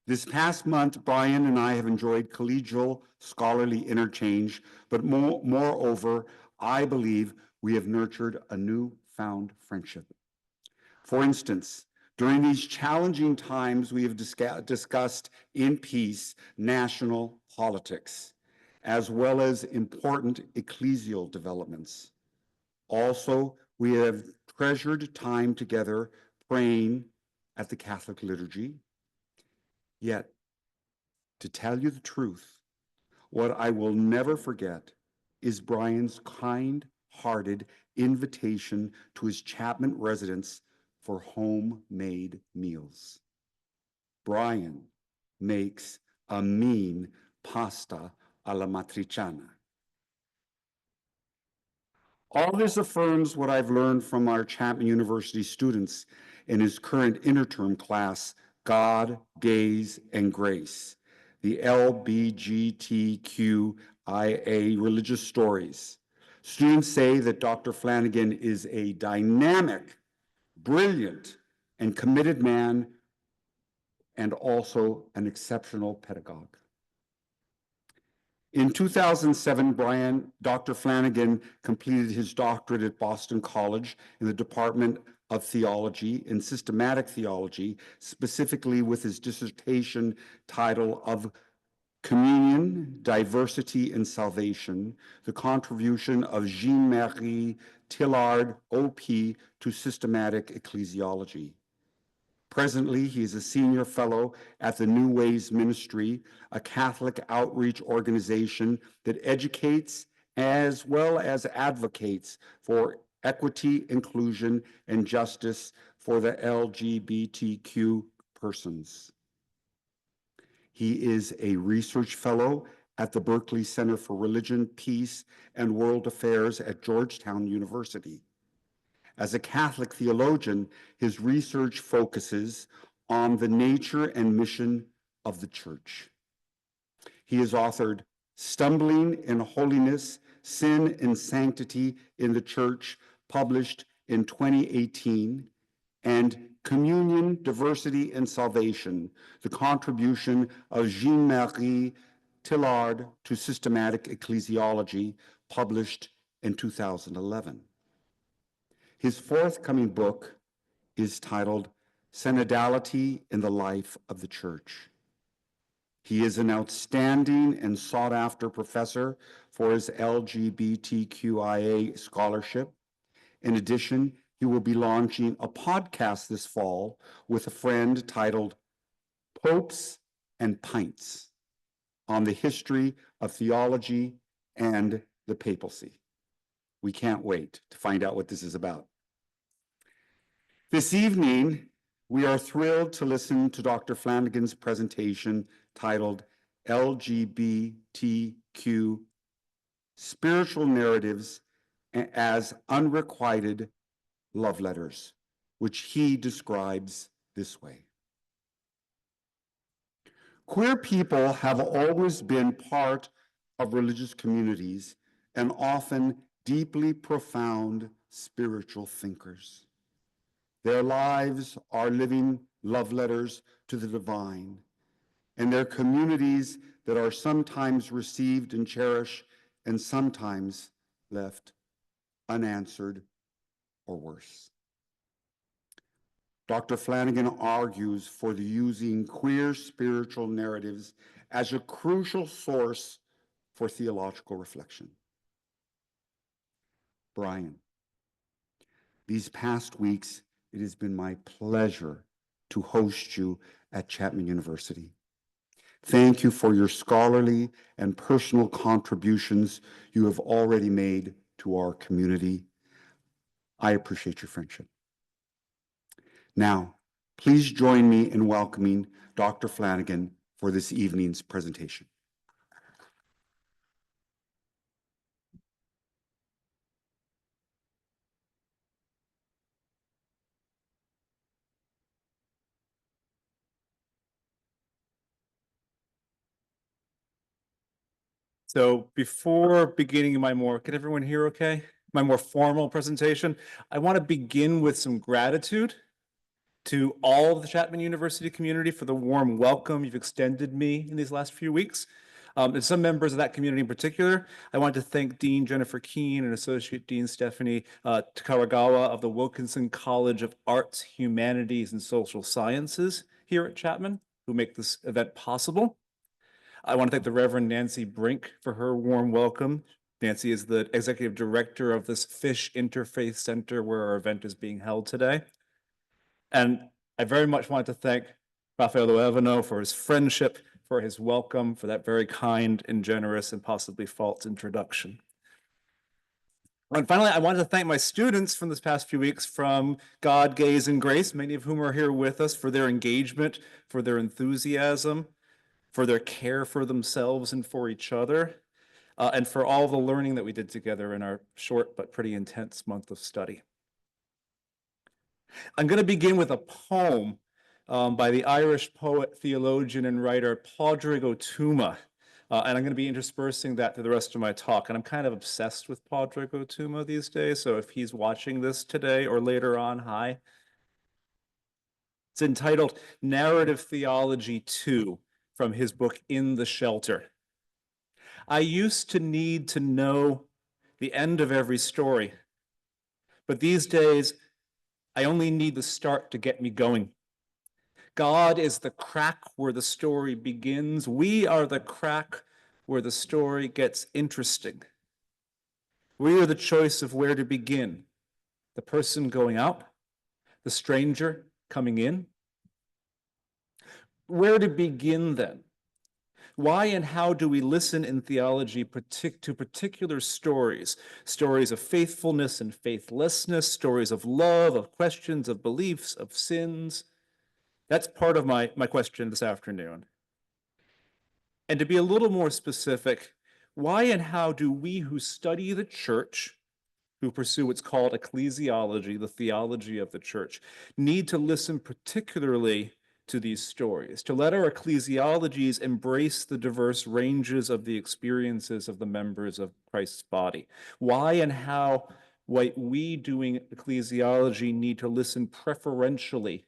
This past month, Brian and I have enjoyed collegial scholarly interchange, but moreover, I believe we have nurtured a newfound friendship. For instance, during these challenging times, we have discussed in peace national politics, as well as important ecclesial developments. Also, we have treasured time together praying at the Catholic liturgy. Yet, to tell you the truth, what I will never forget is Brian's kind-hearted invitation to his Chapman residence for homemade meals. Brian makes a mean pasta alla matriciana. All this affirms what I've learned from our Chapman University students in his current interterm class, God, Gaze, and Grace, the LGBTQIA religious stories. Students say that Dr. Flanagan is a dynamic, brilliant, and committed man, and also an exceptional pedagogue. In 2007, Dr. Flanagan completed his doctorate at Boston College in the Department of Theology and Systematic Theology, specifically with his dissertation title of Communion, Diversity, and Salvation, the contribution of Jean-Marie Tillard, OP, to systematic ecclesiology. Presently, he is a senior fellow at the New Ways Ministry, a Catholic outreach organization that educates as well as advocates for equity, inclusion, and justice for the LGBTQ persons. He is a research fellow at the Berkeley Center for Religion, Peace, and World Affairs at Georgetown University. As a Catholic theologian, his research focuses on the nature and mission of the Church. He has authored Stumbling in Holiness, Sin and Sanctity in the Church, published in 2018, and Communion, Diversity, and Salvation, the contribution of Jean-Marie Tillard to systematic ecclesiology, published in 2011. His forthcoming book is titled Synodality in the Life of the Church. He is an outstanding and sought-after professor for his LGBTQIA scholarship. In addition, he will be launching a podcast this fall with a friend titled Popes and Pints on the history of theology and the papacy. We can't wait to find out what this is about. This evening, we are thrilled to listen to Dr. Flanagan's presentation titled LGBTQ Spiritual Narratives as Unrequited Love Letters, which he describes this way. Queer people have always been part of religious communities and often deeply profound spiritual thinkers. Their lives are living love letters to the divine, and their communities that are sometimes received and cherished and sometimes left unanswered or worse. Dr. Flanagan argues for the using queer spiritual narratives as a crucial source for theological reflection. Brian, these past weeks, it has been my pleasure to host you at Chapman University. Thank you for your scholarly and personal contributions you have already made to our community. I appreciate your friendship. Now, please join me in welcoming Dr. Flanagan for this evening's presentation. So before beginning can everyone hear okay? My more formal presentation, I want to begin with some gratitude. to all of the Chapman University community for the warm welcome you've extended me in these last few weeks. And some members of that community in particular, I want to thank Dean Jennifer Keene and Associate Dean Stephanie Takaragawa of the Wilkinson College of Arts, Humanities, and Social Sciences here at Chapman, who make this event possible. I want to thank the Reverend Nancy Brink for her warm welcome. Nancy is the executive director of this Fish Interfaith Center where our event is being held today. And I very much want to thank Rafael Luévano for his friendship, for his welcome, for that very kind and generous and possibly false introduction. And finally, I want to thank my students from this past few weeks from God, Gaze, and Grace, many of whom are here with us, for their engagement, for their enthusiasm, for their care for themselves and for each other, and for all the learning that we did together in our short but pretty intense month of study. I'm going to begin with a poem by the Irish poet, theologian, and writer Pádraig Ó Tuama. And I'm going to be interspersing that through the rest of my talk. And I'm kind of obsessed with Pádraig Ó Tuama these days. So if he's watching this today or later on, hi. It's entitled Narrative Theology 2 from his book In the Shelter. I used to need to know the end of every story. But these days, I only need the start to get me going. God is the crack where the story begins. We are the crack where the story gets interesting. We are the choice of where to begin. The person going out, the stranger coming in. Where to begin then? Why and how do we listen in theology to particular stories? Stories of faithfulness and faithlessness, stories of love, of questions, of beliefs, of sins. That's part of my question this afternoon. And to be a little more specific, why and how do we who study the church, who pursue what's called ecclesiology, the theology of the church, need to listen particularly to these stories, to let our ecclesiologies embrace the diverse ranges of the experiences of the members of Christ's body? Why and how we doing ecclesiology need to listen preferentially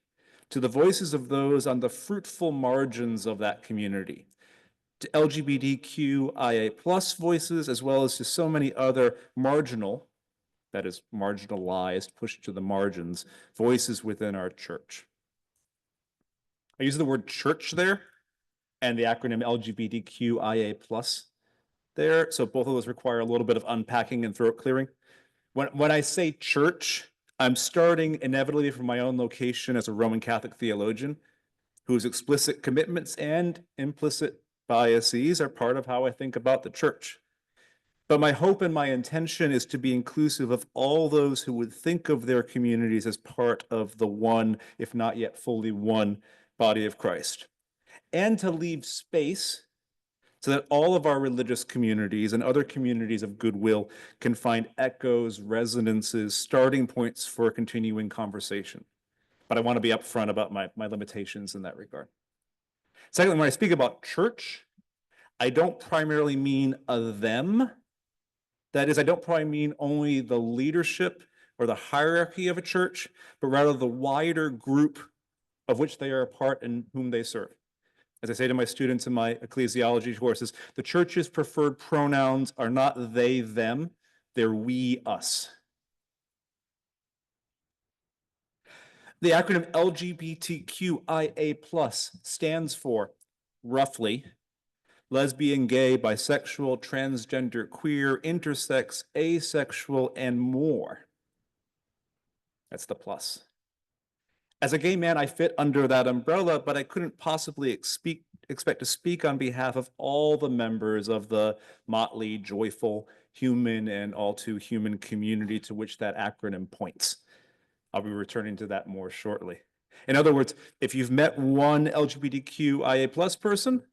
to the voices of those on the fruitful margins of that community, to LGBTQIA plus voices, as well as to so many other marginal, that is marginalized, pushed to the margins, voices within our church. I use the word church there and the acronym LGBTQIA plus there. So both of those require a little bit of unpacking and throat clearing. When I say church, I'm starting inevitably from my own location as a Roman Catholic theologian whose explicit commitments and implicit biases are part of how I think about the church. But my hope and my intention is to be inclusive of all those who would think of their communities as part of the one, if not yet fully one, body of Christ, and to leave space so that all of our religious communities and other communities of goodwill can find echoes, resonances, starting points for a continuing conversation. But I want to be upfront about my limitations in that regard. Secondly, when I speak about church, I don't primarily mean a them. That is, I don't probably mean only the leadership or the hierarchy of a church, but rather the wider group of which they are a part and whom they serve. As I say to my students in my ecclesiology courses, the church's preferred pronouns are not they, them, they're we, us. The acronym LGBTQIA+ stands for, roughly, lesbian, gay, bisexual, transgender, queer, intersex, asexual, and more. That's the plus. As a gay man, I fit under that umbrella, but I couldn't possibly expect to speak on behalf of all the members of the motley, joyful, human, and all too human community to which that acronym points. I'll be returning to that more shortly. In other words, if you've met one LGBTQIA+ person,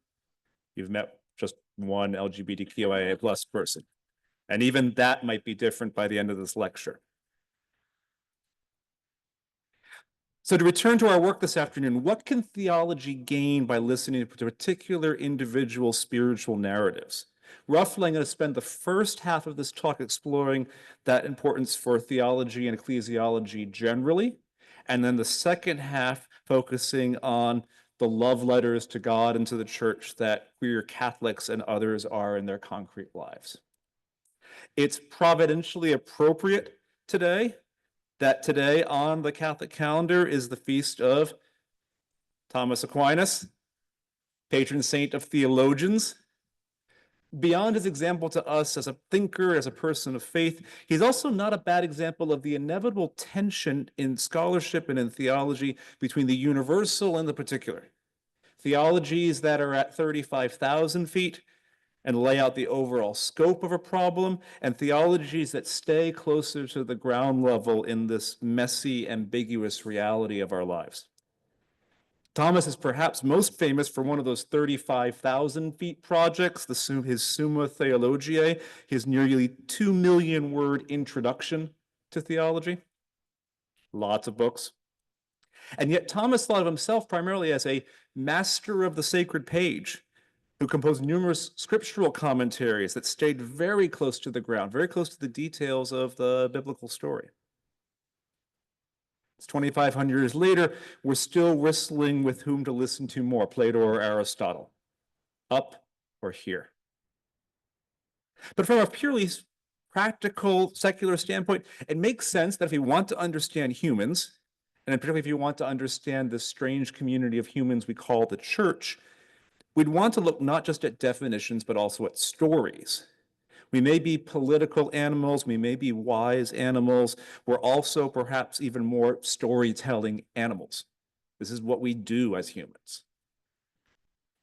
you've met just one LGBTQIA+ person. And even that might be different by the end of this lecture. So to return to our work this afternoon, what can theology gain by listening to particular individual spiritual narratives? Roughly, I'm going to spend the first half of this talk exploring that importance for theology and ecclesiology generally. And then the second half focusing on the love letters to God and to the church that queer Catholics and others are in their concrete lives. It's providentially appropriate today that today on the Catholic calendar is the feast of Thomas Aquinas, patron saint of theologians. Beyond his example to us as a thinker, as a person of faith, he's also not a bad example of the inevitable tension in scholarship and in theology between the universal and the particular. Theologies that are at 35,000 feet and lay out the overall scope of a problem, and theologies that stay closer to the ground level in this messy, ambiguous reality of our lives. Thomas is perhaps most famous for one of those 35,000 feet projects, his Summa Theologiae, his nearly 2 million word introduction to theology. Lots of books. And yet Thomas thought of himself primarily as a master of the sacred page, who composed numerous scriptural commentaries that stayed very close to the ground, very close to the details of the biblical story. It's 2,500 years later, we're still wrestling with whom to listen to more, Plato or Aristotle, up or here. But from a purely practical, secular standpoint, it makes sense that if you want to understand humans, and particularly if you want to understand this strange community of humans we call the church, we'd want to look not just at definitions, but also at stories. We may be political animals, we may be wise animals, we're also perhaps even more storytelling animals. This is what we do as humans.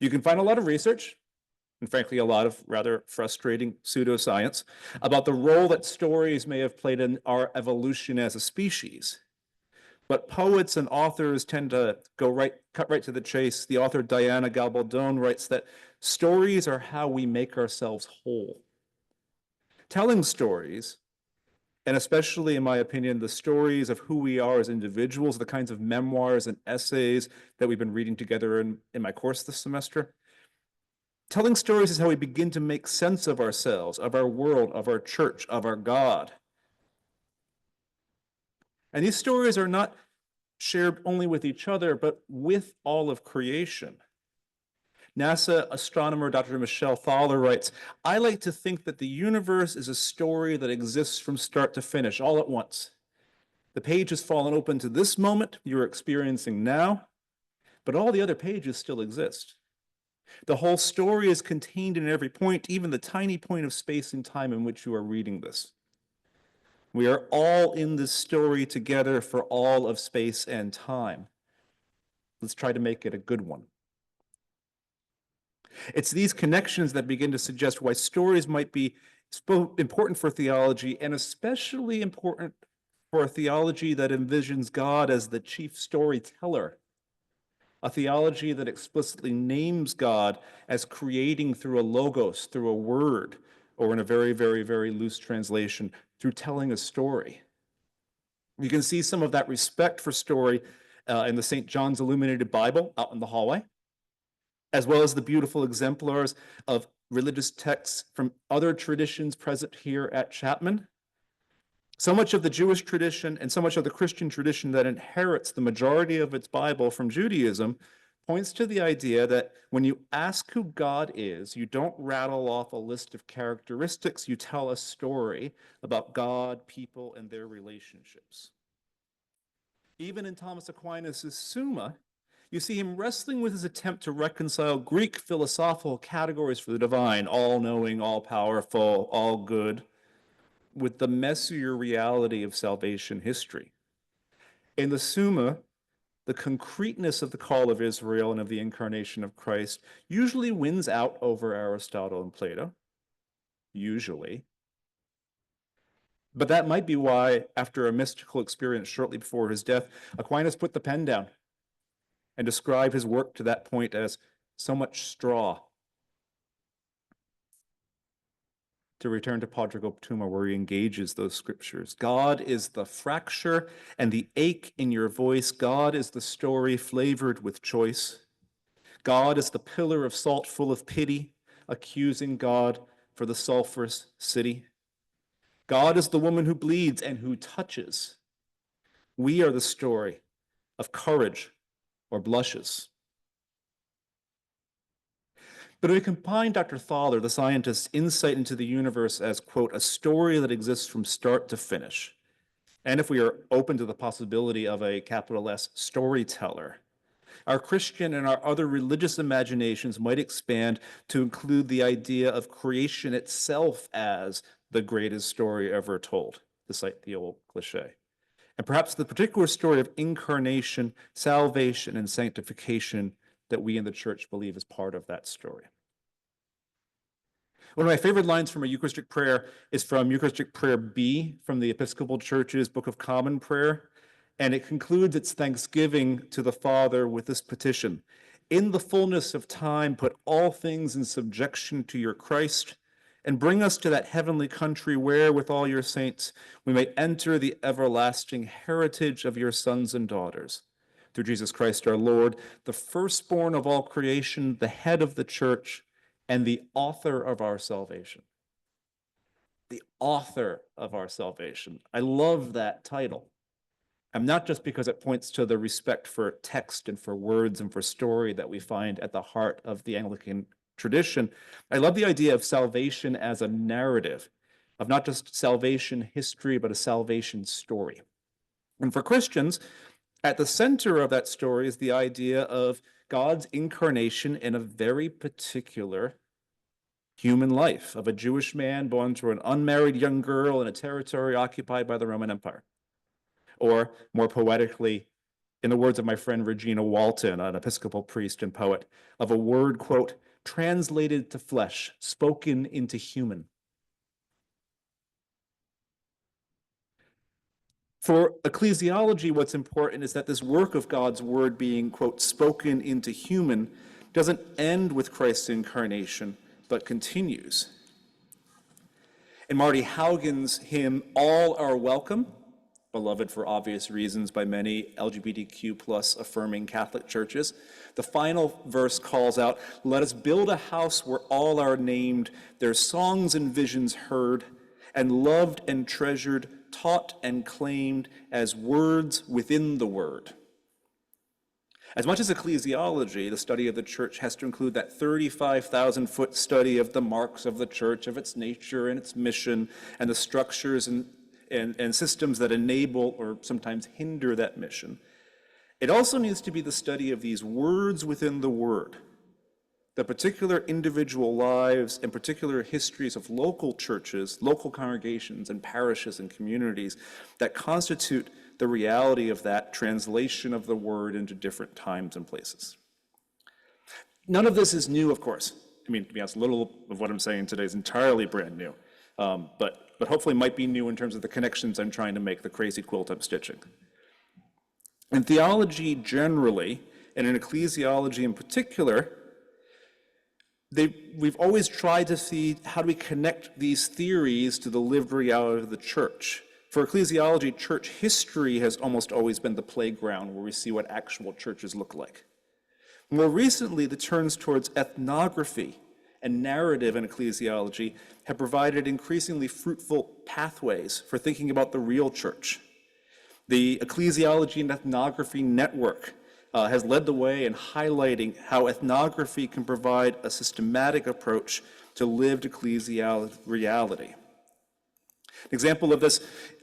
You can find a lot of research, and frankly, a lot of rather frustrating pseudoscience about the role that stories may have played in our evolution as a species. But poets and authors tend to cut right to the chase. The author Diana Gabaldon writes that stories are how we make ourselves whole. Telling stories, and especially in my opinion, the stories of who we are as individuals, the kinds of memoirs and essays that we've been reading together in my course this semester, telling stories is how we begin to make sense of ourselves, of our world, of our church, of our God. And these stories are not shared only with each other, but with all of creation. NASA astronomer Dr. Michelle Thaler writes, "I like to think that the universe is a story that exists from start to finish, all at once. The page has fallen open to this moment you're experiencing now, but all the other pages still exist. The whole story is contained in every point, even the tiny point of space and time in which you are reading this. We are all in this story together for all of space and time. Let's try to make it a good one." It's these connections that begin to suggest why stories might be important for theology, and especially important for a theology that envisions God as the chief storyteller, a theology that explicitly names God as creating through a logos, through a word, or in a very, very, very loose translation, through telling a story. You can see some of that respect for story in the St. John's Illuminated Bible out in the hallway, as well as the beautiful exemplars of religious texts from other traditions present here at Chapman. So much of the Jewish tradition and so much of the Christian tradition that inherits the majority of its Bible from Judaism points to the idea that when you ask who God is, you don't rattle off a list of characteristics, you tell a story about God, people, and their relationships. Even in Thomas Aquinas' Summa, you see him wrestling with his attempt to reconcile Greek philosophical categories for the divine, all-knowing, all-powerful, all good, with the messier reality of salvation history. In the Summa, the concreteness of the call of Israel and of the incarnation of Christ usually wins out over Aristotle and Plato, usually. But that might be why, after a mystical experience shortly before his death, Aquinas put the pen down and describe his work to that point as so much straw. To return to Padre Optuma, where he engages those scriptures. God is the fracture and the ache in your voice. God is the story flavored with choice. God is the pillar of salt full of pity, accusing God for the sulfurous city. God is the woman who bleeds and who touches. We are the story of courage or blushes. But if we combine Dr. Thaler, the scientist's insight into the universe as, quote, a story that exists from start to finish, and if we are open to the possibility of a capital S storyteller, our Christian and our other religious imaginations might expand to include the idea of creation itself as the greatest story ever told, to cite the old cliche. And perhaps the particular story of incarnation, salvation, and sanctification that we in the church believe is part of that story. One of my favorite lines from a Eucharistic prayer is from Eucharistic Prayer B from the Episcopal Church's Book of Common Prayer, and it concludes its thanksgiving to the Father with this petition: "In the fullness of time, put all things in subjection to your Christ, and bring us to that heavenly country where, with all your saints, we may enter the everlasting heritage of your sons and daughters. Through Jesus Christ our Lord, the firstborn of all creation, the head of the church, and the author of our salvation." The author of our salvation. I love that title. And not just because it points to the respect for text and for words and for story that we find at the heart of the Anglican tradition. I love the idea of salvation as a narrative, of not just salvation history, but a salvation story. And for Christians, at the center of that story is the idea of God's incarnation in a very particular human life, of a Jewish man born to an unmarried young girl in a territory occupied by the Roman Empire. Or, more poetically, in the words of my friend Regina Walton, an Episcopal priest and poet, of a word, quote, translated to flesh, spoken into human. For ecclesiology, what's important is that this work of God's word being, quote, spoken into human doesn't end with Christ's incarnation, but continues. In Marty Haugen's hymn, "All Are Welcome," beloved for obvious reasons by many LGBTQ plus affirming Catholic churches, the final verse calls out, "Let us build a house where all are named, their songs and visions heard, and loved and treasured, taught and claimed as words within the word." As much as ecclesiology, the study of the church, has to include that 35,000-foot study of the marks of the church, of its nature and its mission, and the structures and systems that enable or sometimes hinder that mission, it also needs to be the study of these words within the word, the particular individual lives and particular histories of local churches, local congregations, and parishes and communities that constitute the reality of that translation of the word into different times and places. None of this is new, of course. I mean, to be honest, little of what I'm saying today is entirely brand new, but hopefully might be new in terms of the connections I'm trying to make, the crazy quilt I'm stitching. In theology generally, and in ecclesiology in particular, we've always tried to see how do we connect these theories to the lived reality of the church. For ecclesiology, church history has almost always been the playground where we see what actual churches look like. More recently, the turns towards ethnography and narrative in ecclesiology have provided increasingly fruitful pathways for thinking about the real church. The Ecclesiology and Ethnography Network has led the way in highlighting how ethnography can provide a systematic approach to lived ecclesial reality. An example of this,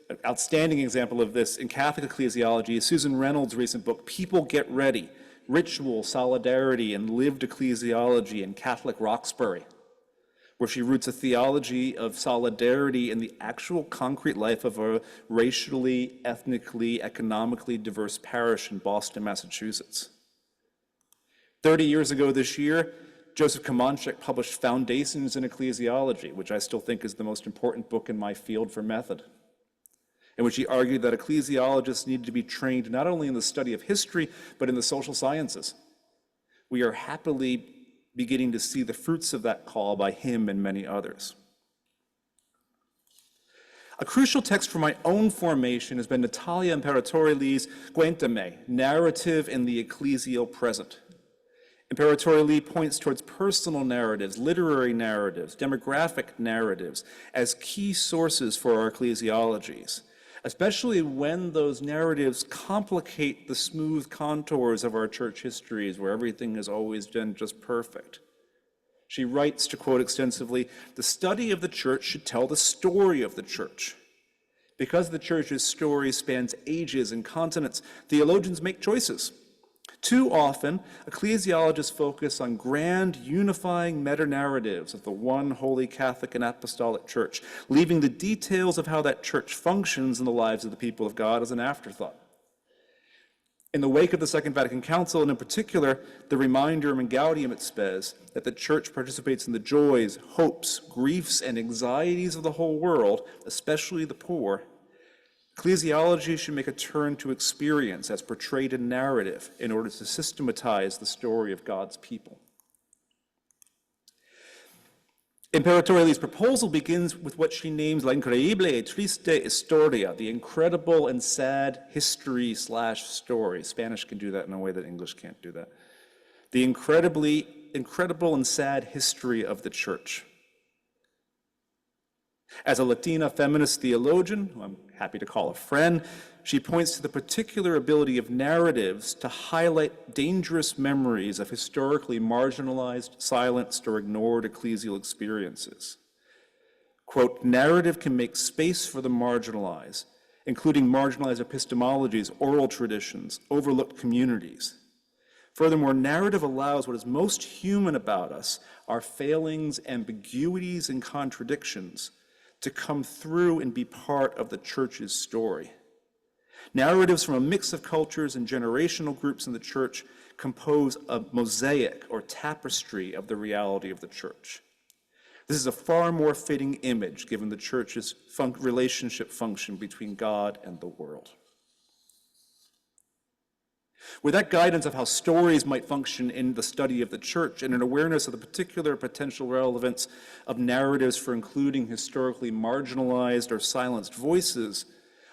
an outstanding example of this in Catholic ecclesiology is Susan Reynolds' recent book, People Get Ready, Ritual, Solidarity, and Lived Ecclesiology in Catholic Roxbury, where she roots a theology of solidarity in the actual concrete life of a racially, ethnically, economically diverse parish in Boston, Massachusetts. 30 years ago this year, Joseph Kamonchik published Foundations in Ecclesiology, which I still think is the most important book in my field for method, in which he argued that ecclesiologists need to be trained not only in the study of history, but in the social sciences. We are happily beginning to see the fruits of that call by him and many others. A crucial text for my own formation has been Natalia Imperatori-Lee's Cuenta Me, Narrative in the Ecclesial Present. Imperatori-Lee points towards personal narratives, literary narratives, demographic narratives as key sources for our ecclesiologies, especially when those narratives complicate the smooth contours of our church histories where everything has always been just perfect. She writes, to quote extensively, "The study of the church should tell the story of the church. Because the church's story spans ages and continents, theologians make choices. Too often, ecclesiologists focus on grand, unifying meta-narratives of the one holy Catholic and Apostolic Church, leaving the details of how that church functions in the lives of the people of God as an afterthought. In the wake of the Second Vatican Council, and in particular, the reminder in Gaudium et Spes that the church participates in the joys, hopes, griefs, and anxieties of the whole world, especially the poor, ecclesiology should make a turn to experience as portrayed in narrative in order to systematize the story of God's people." Imperatorial's proposal begins with what she names la increíble y triste historia, the incredible and sad history/story. Spanish can do that in a way that English can't do that. The incredible and sad history of the church. As a Latina feminist theologian, who I'm happy to call a friend, she points to the particular ability of narratives to highlight dangerous memories of historically marginalized, silenced, or ignored ecclesial experiences. Quote, "Narrative can make space for the marginalized, including marginalized epistemologies, oral traditions, overlooked communities. Furthermore, narrative allows what is most human about us, our failings, ambiguities, and contradictions, to come through and be part of the church's story. Narratives from a mix of cultures and generational groups in the church compose a mosaic or tapestry of the reality of the church. This is a far more fitting image given the church's relationship function between God and the world." With that guidance of how stories might function in the study of the church and an awareness of the particular potential relevance of narratives for including historically marginalized or silenced voices,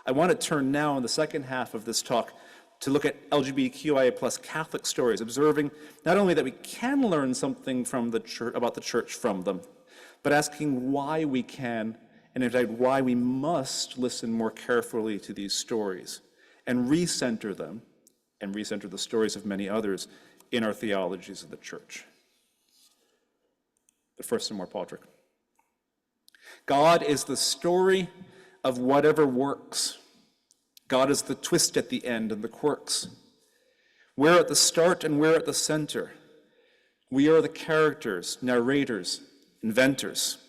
I want to turn now in the second half of this talk to look at LGBTQIA plus Catholic stories, observing not only that we can learn something from the church, about the church from them, but asking why we can, and in fact why we must listen more carefully to these stories and recenter them, and recenter the stories of many others in our theologies of the church. But first, some more Padraig. God is the story of whatever works. God is the twist at the end and the quirks. We're at the start and we're at the center. We are the characters, narrators, inventors.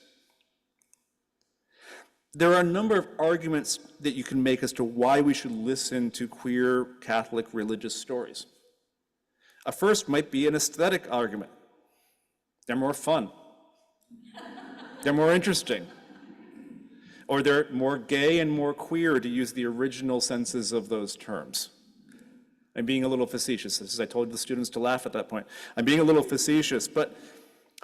There are a number of arguments that you can make as to why we should listen to queer Catholic religious stories. A first might be an aesthetic argument. They're more fun. They're more interesting. Or they're more gay and more queer, to use the original senses of those terms. I'm being a little facetious. As I told the students to laugh at that point. I'm being a little facetious, but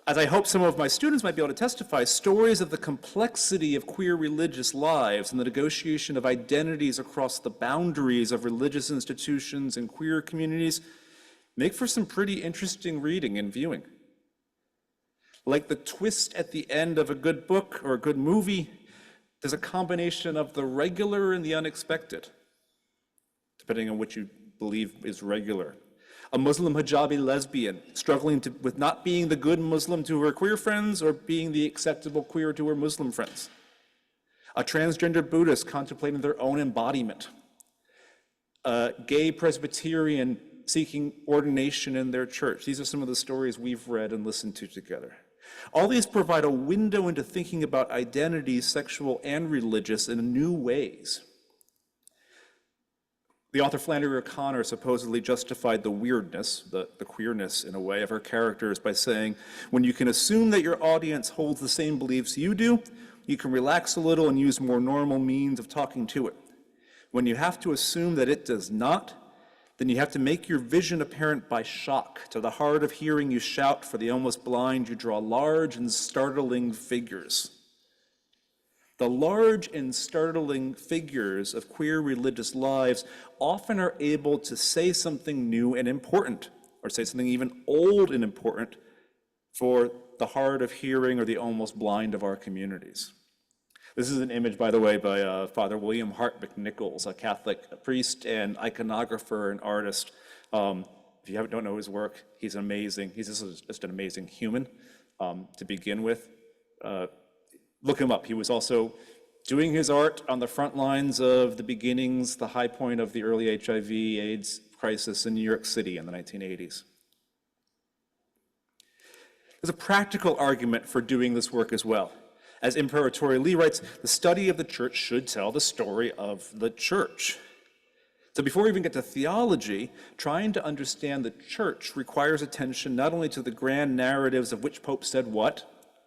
as I hope some of my students might be able to testify, stories of the complexity of queer religious lives and the negotiation of identities across the boundaries of religious institutions and queer communities make for some pretty interesting reading and viewing. Like the twist at the end of a good book or a good movie, there's a combination of the regular and the unexpected, depending on what you believe is regular. A Muslim hijabi lesbian struggling with not being the good Muslim to her queer friends or being the acceptable queer to her Muslim friends. A transgender Buddhist contemplating their own embodiment. A gay Presbyterian seeking ordination in their church. These are some of the stories we've read and listened to together. All these provide a window into thinking about identities, sexual and religious, in new ways. The author Flannery O'Connor supposedly justified the weirdness, the queerness in a way, of her characters by saying, when you can assume that your audience holds the same beliefs you do, you can relax a little and use more normal means of talking to it. When you have to assume that it does not, then you have to make your vision apparent by shock. To the hard of hearing you shout, for the almost blind you draw large and startling figures. The large and startling figures of queer religious lives often are able to say something new and important, or say something even old and important for the hard of hearing or the almost blind of our communities. This is an image, by the way, by Father William Hart McNichols, a Catholic priest and iconographer and artist. If you don't know his work, he's amazing. He's just an amazing human to begin with. Look him up. He was also doing his art on the front lines of the beginnings, the high point of the early HIV/AIDS crisis in New York City in the 1980s. There's a practical argument for doing this work as well. As Imperator Lee writes, the study of the church should tell the story of the church. So before we even get to theology, trying to understand the church requires attention not only to the grand narratives of which pope said what,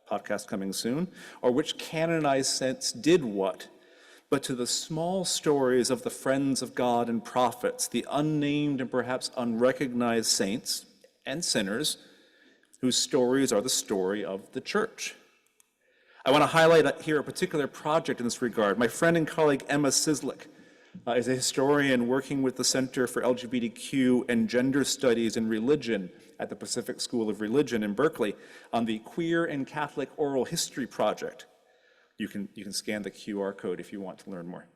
podcast coming soon, or which canonized saints did what, but to the small stories of the friends of God and prophets, the unnamed and perhaps unrecognized saints and sinners whose stories are the story of the church. I want to highlight here a particular project in this regard. My friend and colleague Emma Sislik is a historian working with the Center for LGBTQ and Gender Studies in Religion at the Pacific School of Religion in Berkeley on the Queer and Catholic Oral History Project. You can scan the QR code if you want to learn more.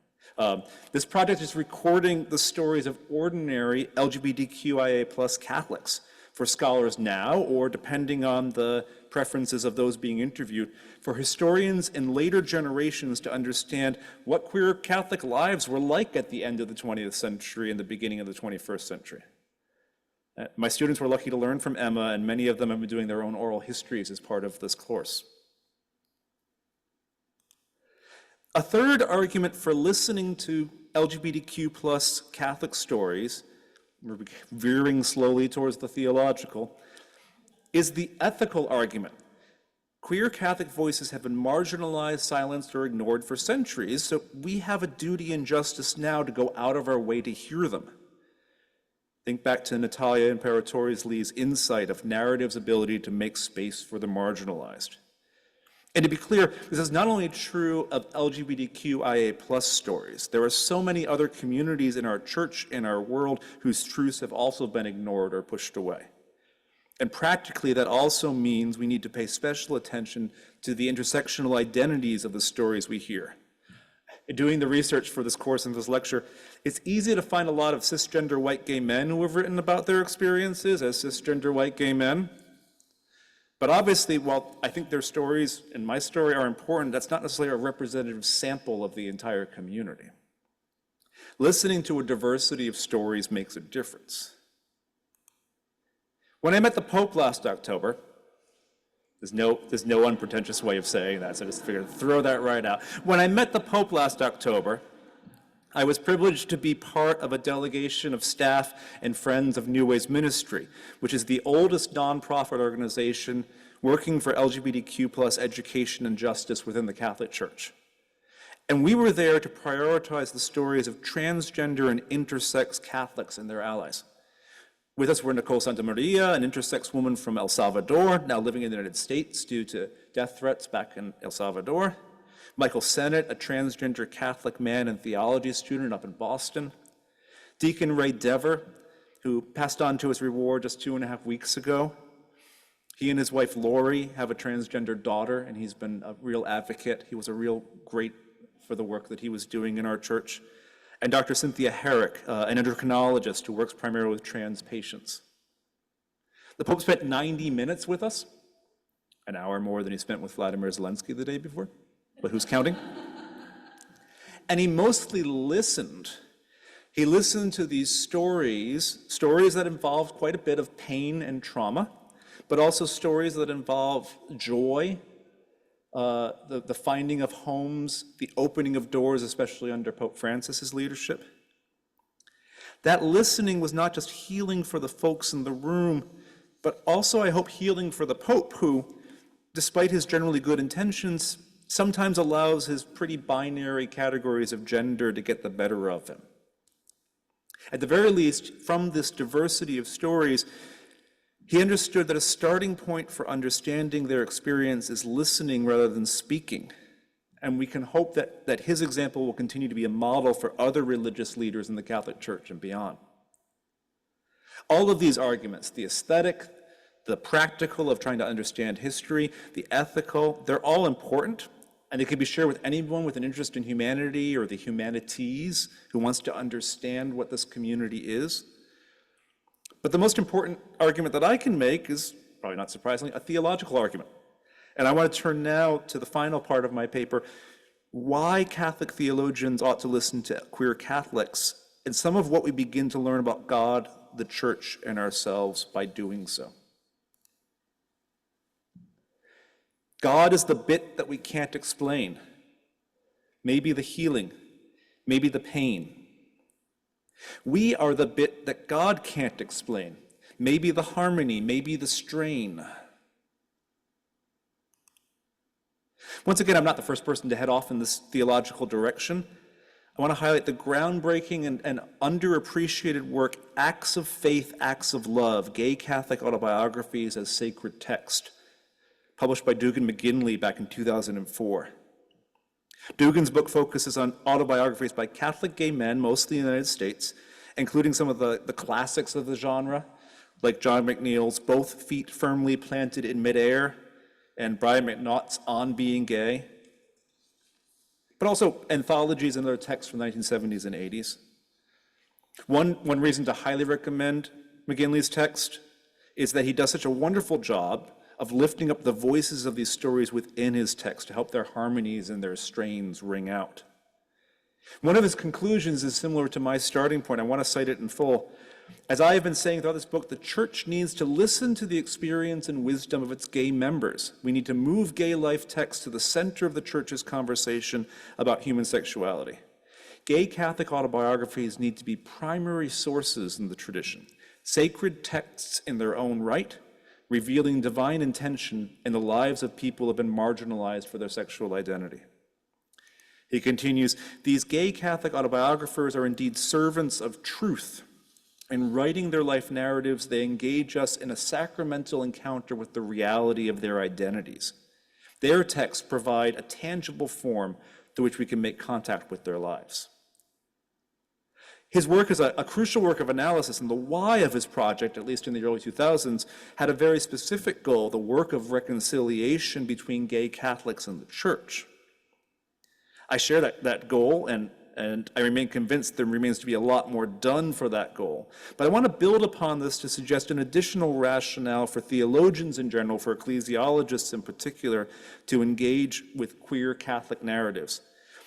This project is recording the stories of ordinary LGBTQIA+ Catholics for scholars now, or depending on the preferences of those being interviewed, for historians in later generations to understand what queer Catholic lives were like at the end of the 20th century and the beginning of the 21st century. My students were lucky to learn from Emma, and many of them have been doing their own oral histories as part of this course. A third argument for listening to LGBTQ+ Catholic stories, we're veering slowly towards the theological, is the ethical argument. Queer Catholic voices have been marginalized, silenced, or ignored for centuries, so we have a duty and justice now to go out of our way to hear them. Think back to Natalia Imperator Lee's insight of narrative's ability to make space for the marginalized. And to be clear, this is not only true of LGBTQIA+ stories. There are so many other communities in our church, in our world, whose truths have also been ignored or pushed away. And practically, that also means we need to pay special attention to the intersectional identities of the stories we hear. Doing the research for this course and this lecture, it's easy to find a lot of cisgender white gay men who have written about their experiences as cisgender white gay men. But obviously, while I think their stories and my story are important, that's not necessarily a representative sample of the entire community. Listening to a diversity of stories makes a difference. When I met the Pope last October, there's no unpretentious way of saying that, so I just figured to throw that right out. When I met the Pope last October, I was privileged to be part of a delegation of staff and friends of New Ways Ministry, which is the oldest nonprofit organization working for LGBTQ+ education and justice within the Catholic Church. And we were there to prioritize the stories of transgender and intersex Catholics and their allies. With us were Nicole Santamaria, an intersex woman from El Salvador, now living in the United States due to death threats back in El Salvador. Michael Sennett, a transgender Catholic man and theology student up in Boston. Deacon Ray Dever, who passed on to his reward just 2.5 weeks ago. He and his wife Lori have a transgender daughter, and he's been a real advocate. He was a real great for the work that he was doing in our church. And Dr. Cynthia Herrick, an endocrinologist who works primarily with trans patients. The Pope spent 90 minutes with us, an hour more than he spent with Vladimir Zelensky the day before, but who's counting? And he mostly listened. He listened to these stories that involved quite a bit of pain and trauma, but also stories that involve joy, the finding of homes, the opening of doors, especially under Pope Francis's leadership. That listening was not just healing for the folks in the room, but also, I hope, healing for the Pope, who, despite his generally good intentions, sometimes allows his pretty binary categories of gender to get the better of him. At the very least, from this diversity of stories, he understood that a starting point for understanding their experience is listening rather than speaking. And we can hope that his example will continue to be a model for other religious leaders in the Catholic Church and beyond. All of these arguments, the aesthetic, the practical of trying to understand history, the ethical, they're all important, and it can be shared with anyone with an interest in humanity or the humanities who wants to understand what this community is. But the most important argument that I can make is, probably not surprisingly, a theological argument. And I want to turn now to the final part of my paper, why Catholic theologians ought to listen to queer Catholics, and some of what we begin to learn about God, the Church, and ourselves by doing so. God is the bit that we can't explain. Maybe the healing, maybe the pain. We are the bit that God can't explain. Maybe the harmony, maybe the strain. Once again, I'm not the first person to head off in this theological direction. I want to highlight the groundbreaking and underappreciated work, Acts of Faith, Acts of Love, Gay Catholic Autobiographies as Sacred Text, published by Dugan McGinley back in 2004. Dugan's book focuses on autobiographies by Catholic gay men, mostly in the United States, including some of the classics of the genre, like John McNeill's Both Feet Firmly Planted in Midair and Brian McNaught's On Being Gay, but also anthologies and other texts from the 1970s and 80s. One reason to highly recommend McGinley's text is that he does such a wonderful job of lifting up the voices of these stories within his text to help their harmonies and their strains ring out. One of his conclusions is similar to my starting point. I want to cite it in full. As I have been saying throughout this book, the Church needs to listen to the experience and wisdom of its gay members. We need to move gay life texts to the center of the Church's conversation about human sexuality. Gay Catholic autobiographies need to be primary sources in the tradition, sacred texts in their own right, revealing divine intention in the lives of people who have been marginalized for their sexual identity. He continues, these gay Catholic autobiographers are indeed servants of truth. In writing their life narratives, they engage us in a sacramental encounter with the reality of their identities. Their texts provide a tangible form through which we can make contact with their lives. His work is a crucial work of analysis, and the why of his project, at least in the early 2000s, had a very specific goal, the work of reconciliation between gay Catholics and the Church. I share that goal, and I remain convinced there remains to be a lot more done for that goal. But I want to build upon this to suggest an additional rationale for theologians in general, for ecclesiologists in particular, to engage with queer Catholic narratives.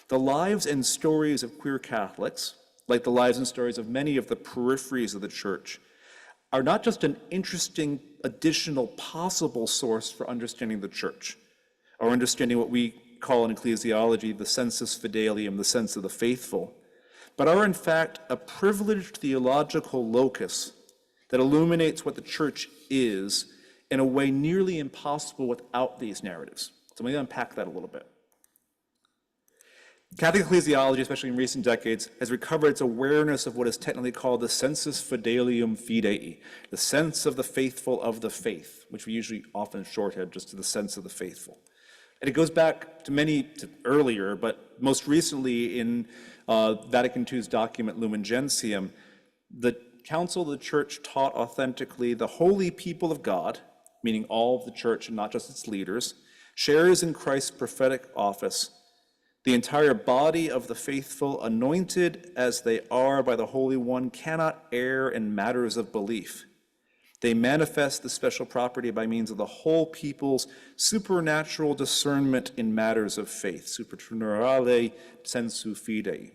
The lives and stories of queer Catholics, like the lives and stories of many of the peripheries of the Church, are not just an interesting additional possible source for understanding the Church, or understanding what we call in ecclesiology the sensus fidelium, the sense of the faithful, but are in fact a privileged theological locus that illuminates what the Church is in a way nearly impossible without these narratives. So let me unpack that a little bit. Catholic ecclesiology, especially in recent decades, has recovered its awareness of what is technically called the sensus fidelium fidei, the sense of the faithful of the faith, which we usually often shorthand just to the sense of the faithful. And it goes back to earlier, but most recently in Vatican II's document Lumen Gentium, the Council of the Church taught authentically the holy people of God, meaning all of the Church and not just its leaders, shares in Christ's prophetic office. The entire body of the faithful, anointed as they are by the Holy One, cannot err in matters of belief. They manifest the special property by means of the whole people's supernatural discernment in matters of faith, supernaturale sensu fidei.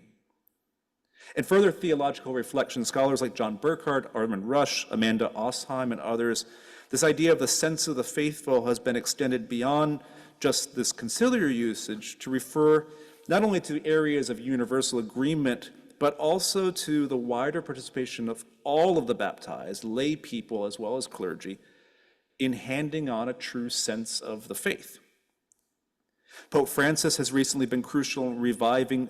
In further theological reflection, scholars like John Burkhardt, Armand Rush, Amanda Osheim, and others, this idea of the sense of the faithful has been extended beyond just this conciliar usage to refer not only to areas of universal agreement, but also to the wider participation of all of the baptized, lay people as well as clergy, in handing on a true sense of the faith. Pope Francis has recently been crucial in reviving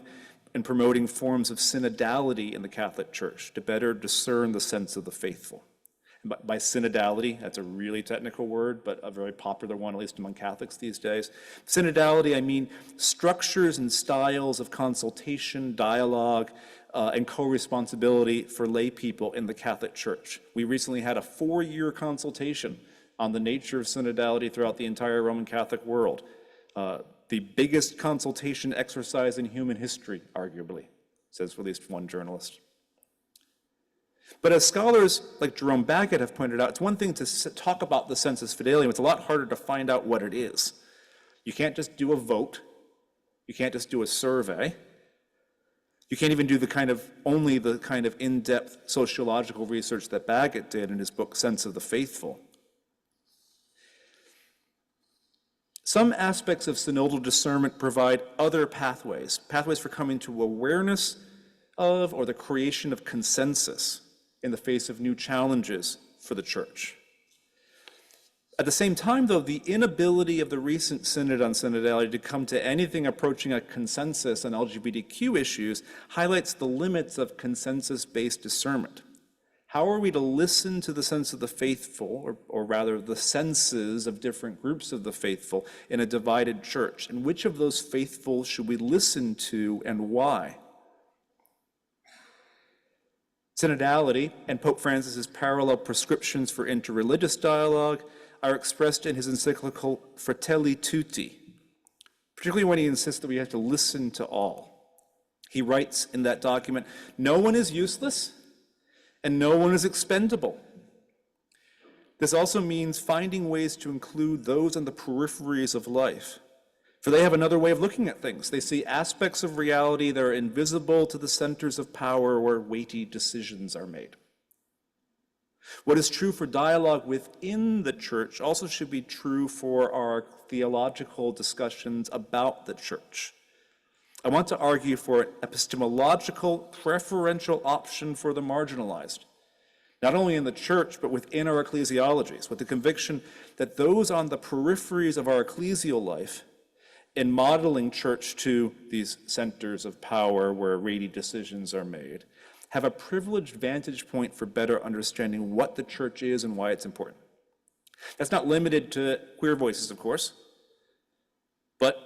and promoting forms of synodality in the Catholic Church to better discern the sense of the faithful. And by synodality, that's a really technical word, but a very popular one, at least among Catholics these days. Synodality, I mean structures and styles of consultation, dialogue, and co-responsibility for lay people in the Catholic Church. We recently had a 4-year consultation on the nature of synodality throughout the entire Roman Catholic world. the biggest consultation exercise in human history, arguably, says at least one journalist. But as scholars like Jerome Baggett have pointed out, it's one thing to talk about the sensus fidelium. It's a lot harder to find out what it is. You can't just do a vote. You can't just do a survey. You can't even do only the kind of in-depth sociological research that Baggett did in his book, Sense of the Faithful. Some aspects of synodal discernment provide other pathways for coming to awareness of or the creation of consensus in the face of new challenges for the church. At the same time, though, the inability of the recent synod on synodality to come to anything approaching a consensus on LGBTQ issues highlights the limits of consensus-based discernment. How are we to listen to the sense of the faithful, or rather the senses of different groups of the faithful in a divided church? And which of those faithful should we listen to and why? Synodality and Pope Francis's parallel prescriptions for interreligious dialogue are expressed in his encyclical Fratelli Tutti, particularly when he insists that we have to listen to all. He writes in that document, "No one is useless and no one is expendable." This also means finding ways to include those on the peripheries of life, for they have another way of looking at things. They see aspects of reality that are invisible to the centers of power where weighty decisions are made. What is true for dialogue within the church also should be true for our theological discussions about the church. I want to argue for an epistemological preferential option for the marginalized, not only in the church, but within our ecclesiologies, with the conviction that those on the peripheries of our ecclesial life, in modeling church to these centers of power where weighty decisions are made, have a privileged vantage point for better understanding what the church is and why it's important. That's not limited to queer voices, of course, but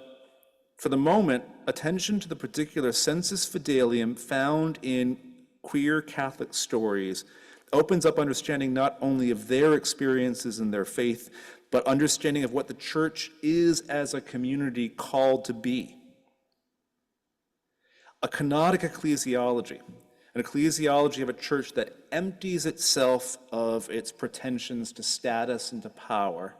for the moment, attention to the particular sensus fidelium found in queer Catholic stories opens up understanding not only of their experiences and their faith, but understanding of what the church is as a community called to be. A canonic ecclesiology, an ecclesiology of a church that empties itself of its pretensions to status and to power,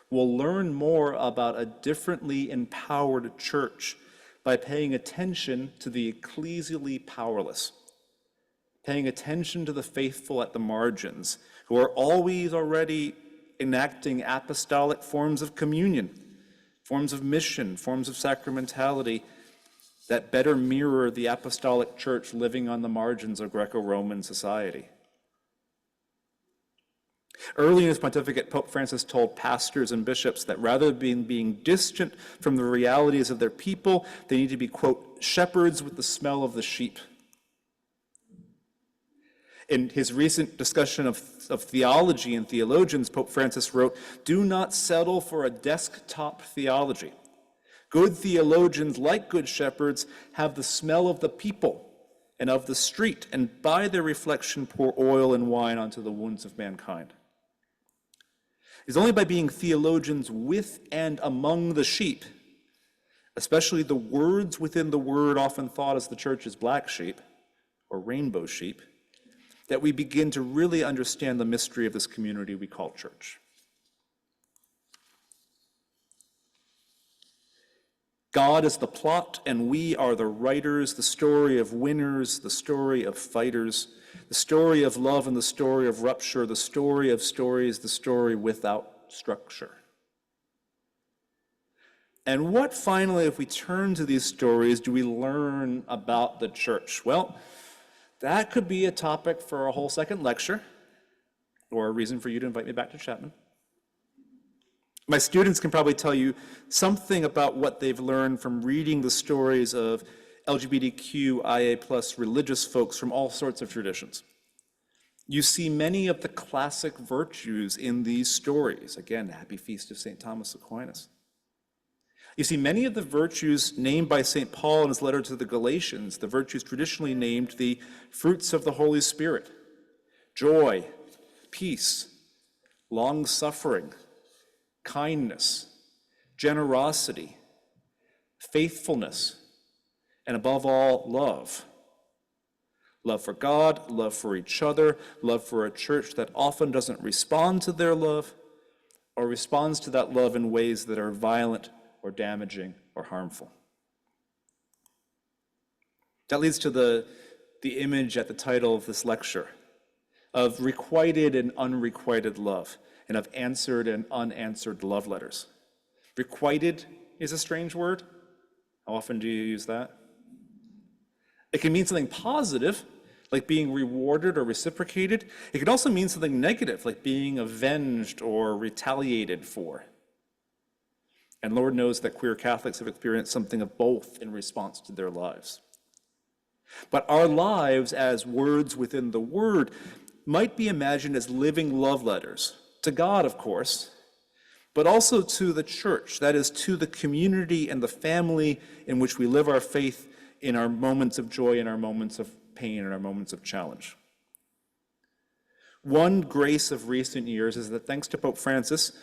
will learn more about a differently empowered church by paying attention to the ecclesially powerless, paying attention to the faithful at the margins, who are always already enacting apostolic forms of communion, forms of mission, forms of sacramentality, that better mirror the apostolic church living on the margins of Greco-Roman society. Early in his pontificate, Pope Francis told pastors and bishops that rather than being distant from the realities of their people, they need to be, quote, shepherds with the smell of the sheep. In his recent discussion of theology and theologians, Pope Francis wrote, "Do not settle for a desktop theology. Good theologians, like good shepherds, have the smell of the people and of the street, and by their reflection pour oil and wine onto the wounds of mankind." It's only by being theologians with and among the sheep, especially the words within the word often thought as the church's black sheep or rainbow sheep, that we begin to really understand the mystery of this community we call church. God is the plot, and we are the writers, the story of winners, the story of fighters, the story of love and the story of rupture, the story of stories, the story without structure. And what finally, if we turn to these stories, do we learn about the church? Well, that could be a topic for a whole second lecture, or a reason for you to invite me back to Chapman. My students can probably tell you something about what they've learned from reading the stories of LGBTQIA+ religious folks from all sorts of traditions. You see many of the classic virtues in these stories. Again, Happy Feast of St. Thomas Aquinas. You see many of the virtues named by St. Paul in his letter to the Galatians, the virtues traditionally named the fruits of the Holy Spirit: joy, peace, long-suffering, kindness, generosity, faithfulness, and above all, love. Love for God, love for each other, love for a church that often doesn't respond to their love or responds to that love in ways that are violent or damaging or harmful. That leads to the image at the title of this lecture of requited and unrequited love, and of answered and unanswered love letters. Requited is a strange word. How often do you use that? It can mean something positive, like being rewarded or reciprocated. It can also mean something negative, like being avenged or retaliated for. And Lord knows that queer Catholics have experienced something of both in response to their lives. But our lives as words within the Word might be imagined as living love letters, to God, of course, but also to the church, that is, to the community and the family in which we live our faith in our moments of joy, in our moments of pain, in our moments of challenge. One grace of recent years is that thanks to Pope Francis,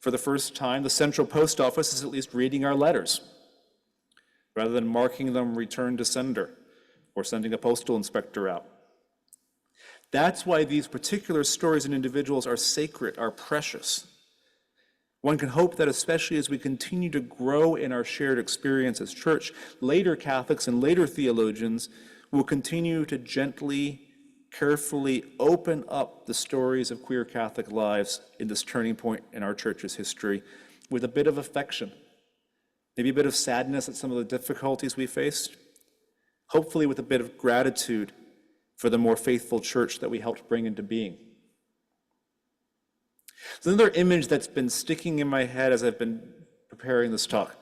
for the first time, the Central Post Office is at least reading our letters, rather than marking them return to sender or sending a postal inspector out. That's why these particular stories and individuals are sacred, are precious. One can hope that especially as we continue to grow in our shared experience as church, later Catholics and later theologians will continue to gently, carefully open up the stories of queer Catholic lives in this turning point in our church's history with a bit of affection, maybe a bit of sadness at some of the difficulties we faced, hopefully with a bit of gratitude for the more faithful church that we helped bring into being. So another image that's been sticking in my head as I've been preparing this talk.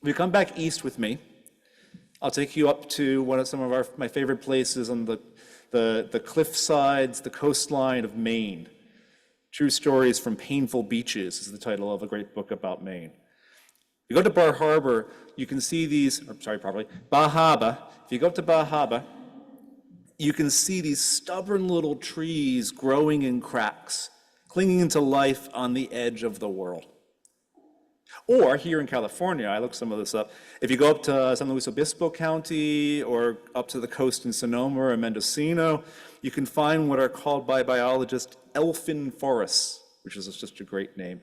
If you come back east with me, I'll take you up to some of my favorite places on the cliff sides, the coastline of Maine. True Stories from Painful Beaches is the title of a great book about Maine. If you go to Bar Harbor, you can see Bar Harbor. If you go up to Bar Harbor, you can see these stubborn little trees growing in cracks, clinging to life on the edge of the world. Or here in California, I looked some of this up, if you go up to San Luis Obispo County or up to the coast in Sonoma or Mendocino, you can find what are called by biologists elfin forests, which is just a great name,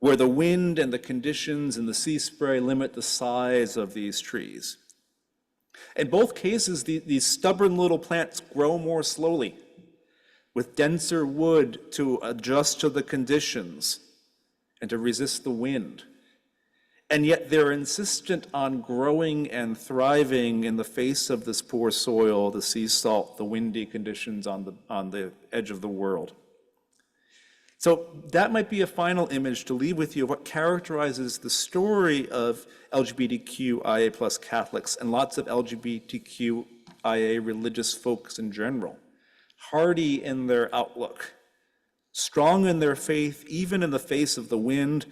where the wind and the conditions and the sea spray limit the size of these trees. In both cases, these stubborn little plants grow more slowly, with denser wood to adjust to the conditions and to resist the wind. And yet they're insistent on growing and thriving in the face of this poor soil, the sea salt, the windy conditions on the edge of the world. So that might be a final image to leave with you of what characterizes the story of LGBTQIA plus Catholics and lots of LGBTQIA religious folks in general. Hardy in their outlook, strong in their faith, even in the face of the wind,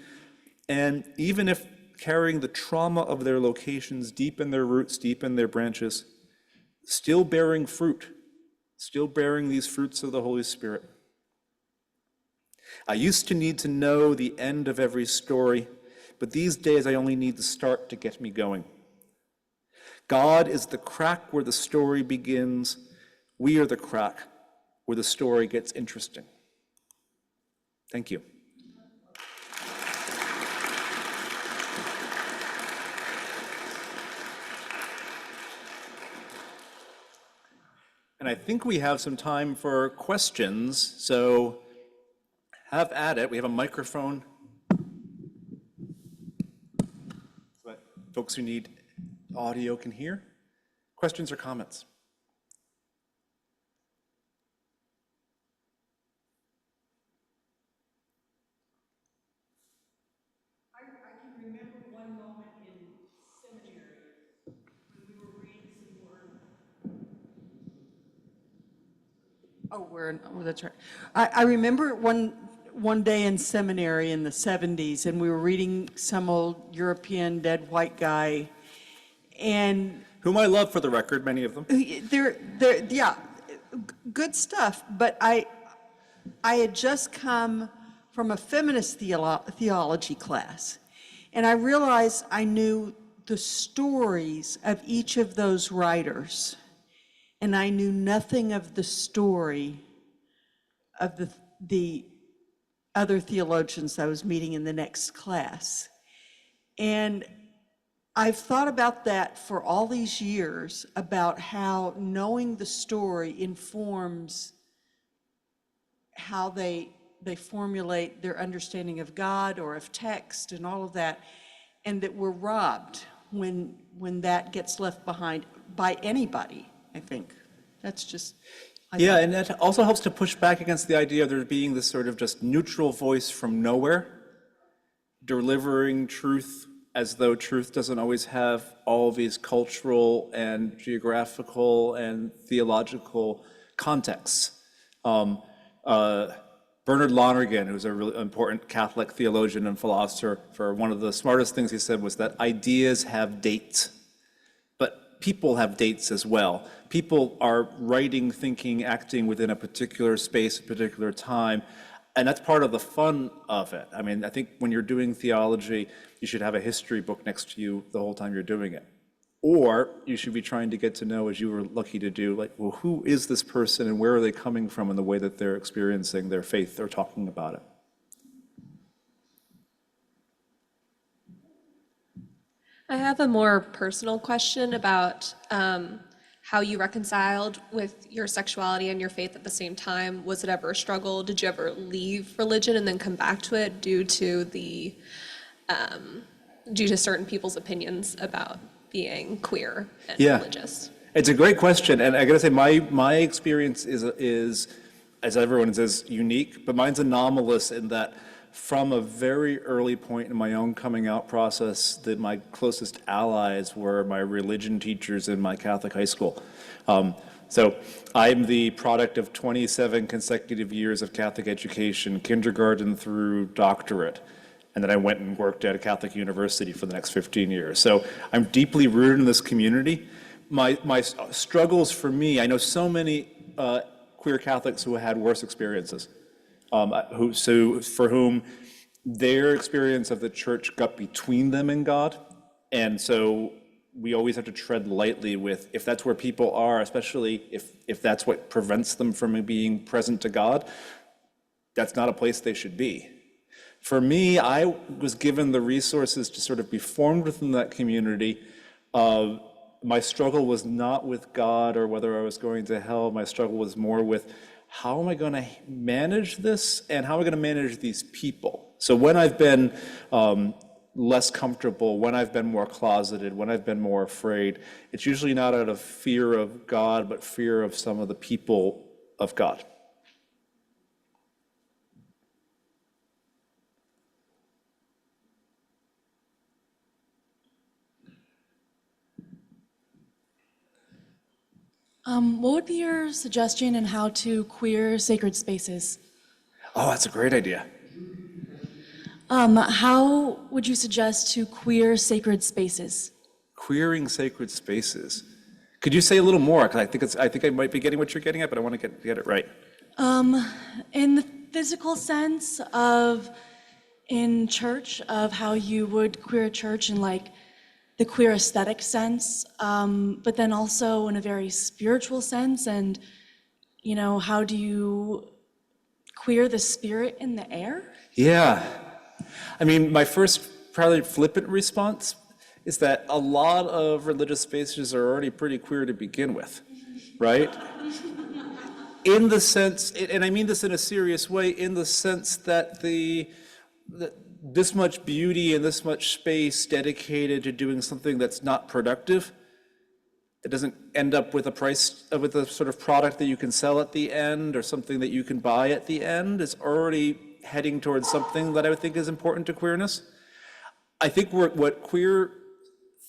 and even if carrying the trauma of their locations deep in their roots, deep in their branches, still bearing fruit, still bearing these fruits of the Holy Spirit. I used to need to know the end of every story, but these days I only need the start to get me going. God is the crack where the story begins. We are the crack where the story gets interesting. Thank you. And I think we have some time for questions, so have at it. We have a microphone. But folks who need audio can hear. Questions or comments? I can remember one moment in seminary when we were reading some more. That's right. I remember one day in seminary in the 70s, and we were reading some old European dead white guy, and Whom I love, for the record, many of them. yeah, good stuff. But I had just come from a feminist theology class, and I realized I knew the stories of each of those writers, and I knew nothing of the story of the other theologians I was meeting in the next class. And I've thought about that for all these years, about how knowing the story informs how they formulate their understanding of God or of text and all of that, and that we're robbed when that gets left behind by anybody, I think. That's just... Yeah, and that also helps to push back against the idea of there being this sort of just neutral voice from nowhere, delivering truth as though truth doesn't always have all these cultural and geographical and theological contexts. Bernard Lonergan, who's a really important Catholic theologian and philosopher, for one of the smartest things he said was that ideas have dates, but people have dates as well. People are writing, thinking, acting within a particular space, a particular time, and that's part of the fun of it. I mean, I think when you're doing theology, you should have a history book next to you the whole time you're doing it. Or you should be trying to get to know, as you were lucky to do, like, well, who is this person and where are they coming from in the way that they're experiencing their faith or talking about it? I have a more personal question about how you reconciled with your sexuality and your faith at the same time. Was it ever a struggle? Did you ever leave religion and then come back to it due to certain people's opinions about being queer and religious? It's a great question, and I gotta say my experience is, as everyone says, unique, but mine's anomalous in that from a very early point in my own coming out process, that my closest allies were my religion teachers in my Catholic high school. So I'm the product of 27 consecutive years of Catholic education, kindergarten through doctorate. And then I went and worked at a Catholic university for the next 15 years. So I'm deeply rooted in this community. My struggles for me, I know so many queer Catholics who had worse experiences, for whom their experience of the church got between them and God. And so we always have to tread lightly with, if that's where people are, especially if that's what prevents them from being present to God, that's not a place they should be. For me, I was given the resources to sort of be formed within that community. My struggle was not with God or whether I was going to hell. My struggle was more with, how am I going to manage this and how am I going to manage these people? So when I've been less comfortable, when I've been more closeted, when I've been more afraid, it's usually not out of fear of God, but fear of some of the people of God. What would be your suggestion on how to queer sacred spaces? Oh, that's a great idea. How would you suggest to queer sacred spaces? Queering sacred spaces. Could you say a little more? Because I think I might be getting what you're getting at, but I want to get it right. In the physical sense of, in church, of how you would queer a church in like the queer aesthetic sense, but then also in a very spiritual sense, and how do you queer the spirit in the air? Yeah. I mean, my first probably flippant response is that a lot of religious spaces are already pretty queer to begin with, right? In the sense, and I mean this in a serious way, in the sense that this much beauty and this much space dedicated to doing something that's not productive, it doesn't end up with a sort of product that you can sell at the end or something that you can buy at the end, is already heading towards something that I would think is important to queerness. I think what queer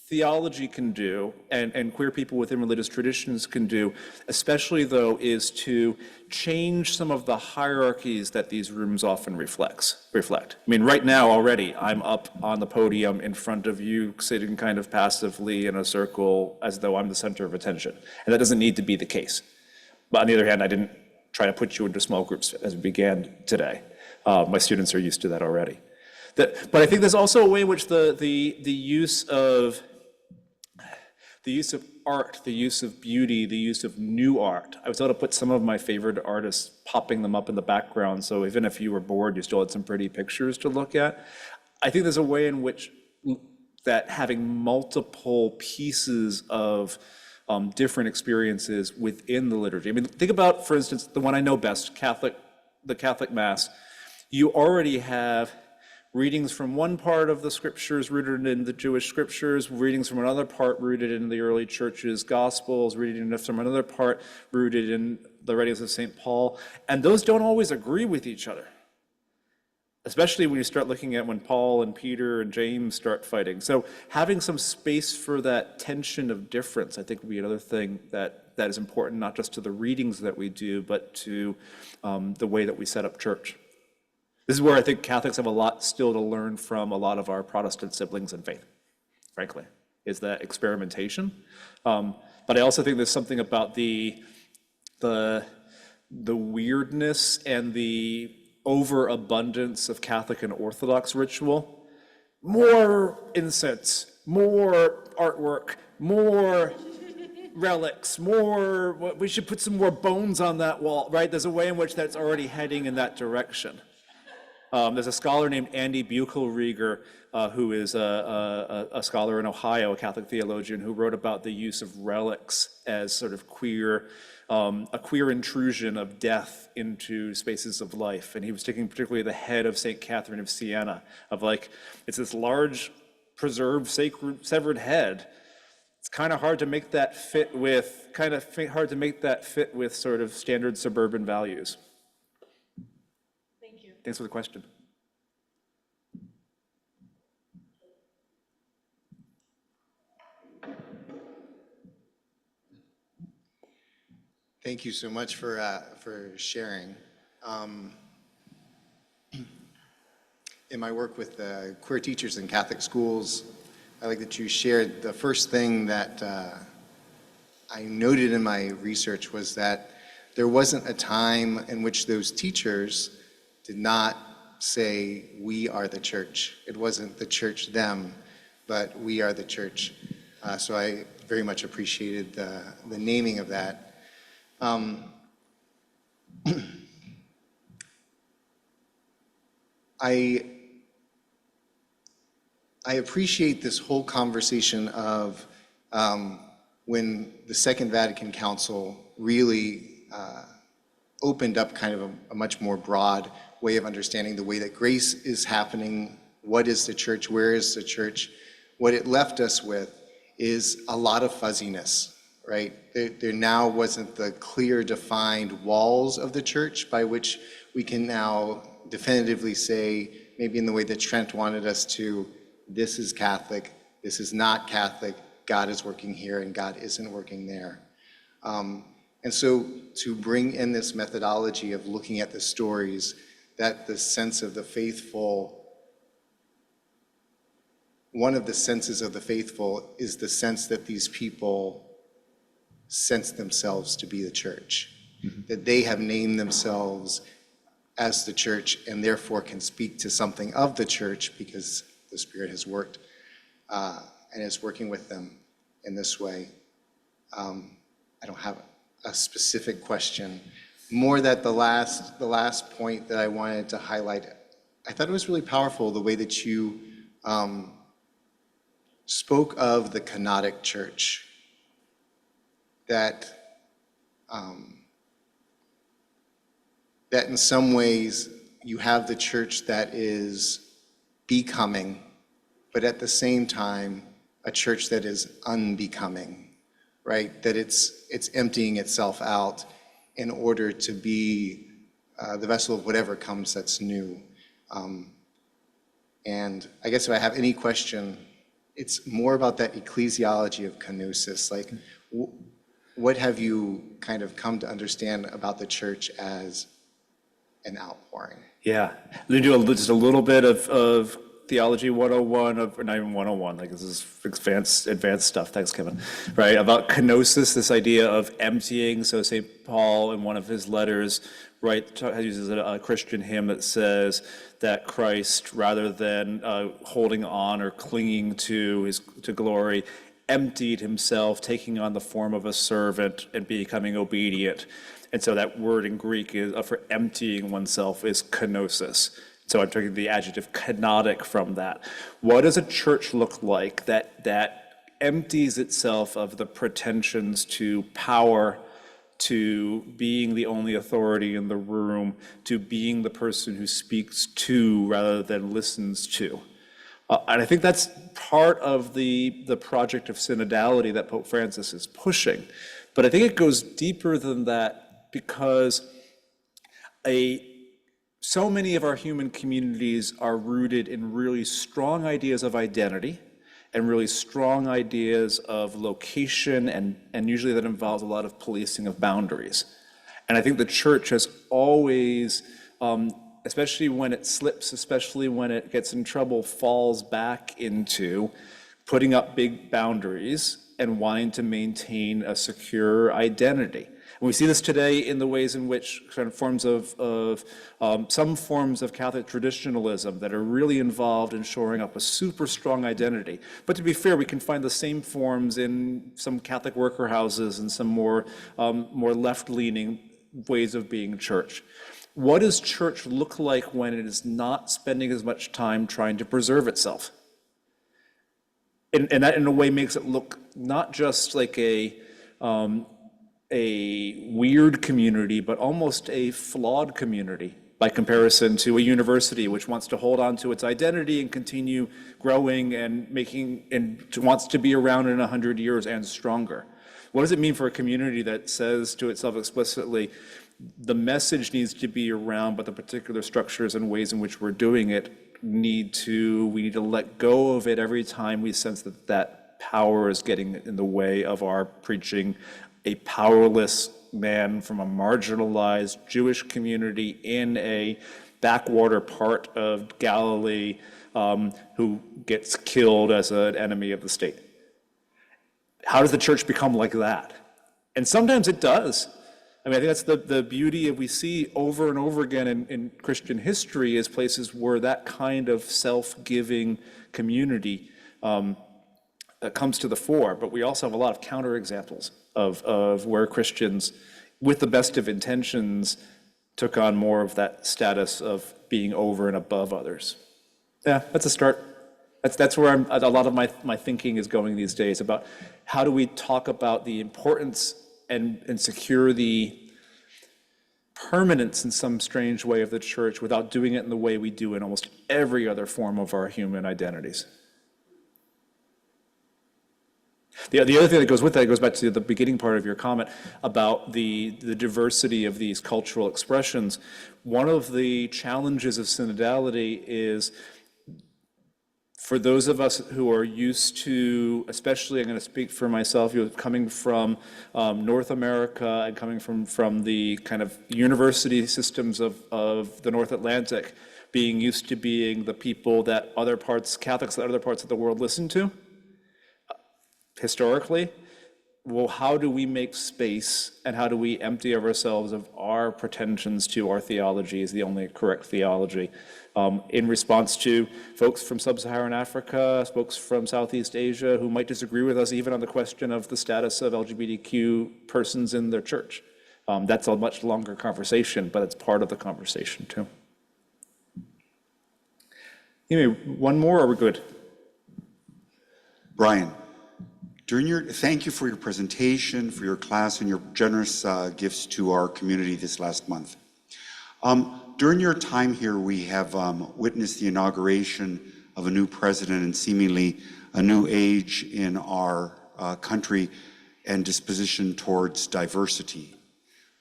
theology can do, and queer people within religious traditions can do, especially though, is to change some of the hierarchies that these rooms often reflect. I mean, right now already, I'm up on the podium in front of you, sitting kind of passively in a circle as though I'm the center of attention. And that doesn't need to be the case. But on the other hand, I didn't try to put you into small groups as we began today. My students are used to that already. But I think there's also a way in which the use of the use of art, the use of beauty, the use of new art. I was able to put some of my favorite artists, popping them up in the background, so even if you were bored, you still had some pretty pictures to look at. I think there's a way in which that having multiple pieces of different experiences within the liturgy. I mean, think about, for instance, the one I know best, the Catholic Mass. You already have readings from one part of the scriptures rooted in the Jewish scriptures, readings from another part rooted in the early church's gospels, readings from another part rooted in the writings of St. Paul, and those don't always agree with each other, especially when you start looking at when Paul and Peter and James start fighting. So having some space for that tension of difference, I think, would be another thing that is important, not just to the readings that we do, but to the way that we set up church. This is where I think Catholics have a lot still to learn from a lot of our Protestant siblings in faith, frankly, is that experimentation. But I also think there's something about the weirdness and the overabundance of Catholic and Orthodox ritual. More incense, more artwork, more relics, more, we should put some more bones on that wall, right? There's a way in which that's already heading in that direction. There's a scholar named Andy Buchelrieger, who is a scholar in Ohio, a Catholic theologian, who wrote about the use of relics as sort of a queer intrusion of death into spaces of life. And he was taking particularly the head of St. Catherine of Siena, of like, it's this large, preserved, sacred, severed head. It's kind of hard to make that fit with, sort of standard suburban values. Thanks for the question. Thank you so much for sharing. In my work with queer teachers in Catholic schools, I like that you shared the first thing that I noted in my research was that there wasn't a time in which those teachers did not say, we are the church. It wasn't the church them, but we are the church. So I very much appreciated the naming of that. I appreciate this whole conversation of when the Second Vatican Council really opened up kind of a much more broad way of understanding the way that grace is happening. What is the church? Where is the church? What it left us with is a lot of fuzziness, right? There now wasn't the clear defined walls of the church by which we can now definitively say, maybe in the way that Trent wanted us to, this is Catholic, this is not Catholic, God is working here and God isn't working there. And so to bring in this methodology of looking at the stories, that the sense of the faithful, one of the senses of the faithful is the sense that these people sense themselves to be the church, that they have named themselves as the church and therefore can speak to something of the church because the Spirit has worked and is working with them in this way. I don't have a specific question. More that the last point that I wanted to highlight, I thought it was really powerful the way that you spoke of the kenotic church, that in some ways you have the church that is becoming, but at the same time, a church that is unbecoming, right? That it's emptying itself out in order to be the vessel of whatever comes that's new. And I guess if I have any question, it's more about that ecclesiology of kenosis. Like, what have you kind of come to understand about the church as an outpouring? Yeah, we do just a little bit of Theology 101, or not even 101, like this is advanced stuff, thanks Kevin, right? About kenosis, this idea of emptying. So St. Paul in one of his letters, right, uses a Christian hymn that says that Christ, rather than holding on or clinging to glory, emptied himself, taking on the form of a servant and becoming obedient. And so that word in Greek is for emptying oneself is kenosis. So I'm taking the adjective kenotic from that. What does a church look like that empties itself of the pretensions to power, to being the only authority in the room, to being the person who speaks to rather than listens to? And I think that's part of the project of synodality that Pope Francis is pushing. But I think it goes deeper than that, because so many of our human communities are rooted in really strong ideas of identity and really strong ideas of location, and usually that involves a lot of policing of boundaries. And I think the church has always, especially when it slips, especially when it gets in trouble, falls back into putting up big boundaries and wanting to maintain a secure identity. And we see this today in the ways in which kind of forms of some forms of Catholic traditionalism that are really involved in shoring up a super strong identity. But to be fair, we can find the same forms in some Catholic worker houses and some more left-leaning ways of being church. What does church look like when it is not spending as much time trying to preserve itself? And that, in a way, makes it look not just like a weird community, but almost a flawed community by comparison to a university which wants to hold on to its identity and continue growing and wants to be around in 100 years and stronger. What does it mean for a community that says to itself explicitly, the message needs to be around, but the particular structures and ways in which we're doing it we need to let go of it every time we sense that power is getting in the way of our preaching a powerless man from a marginalized Jewish community in a backwater part of Galilee who gets killed as an enemy of the state. How does the church become like that? And sometimes it does. I mean, I think that's the beauty we see over and over again in Christian history is places where that kind of self-giving community comes to the fore. But we also have a lot of counterexamples of where Christians, with the best of intentions, took on more of that status of being over and above others. Yeah, that's a start. That's where a lot of my thinking is going these days, about how do we talk about the importance and secure the permanence in some strange way of the church without doing it in the way we do in almost every other form of our human identities. The other thing that goes with that goes back to the beginning part of your comment about the diversity of these cultural expressions. One of the challenges of synodality is, for those of us who are used to, especially I'm going to speak for myself, coming from North America and coming from the kind of university systems of the North Atlantic, being used to being the people that Catholics that other parts of the world listen to, historically, well, how do we make space and how do we empty of ourselves of our pretensions to our theology is the only correct theology in response to folks from sub-Saharan Africa, folks from Southeast Asia who might disagree with us even on the question of the status of LGBTQ persons in their church. That's a much longer conversation, but it's part of the conversation too. Anyway, one more, or are we good? Brian, thank you for your presentation, for your class, and your generous gifts to our community this last month. During your time here, we have witnessed the inauguration of a new president and seemingly a new age in our country and disposition towards diversity.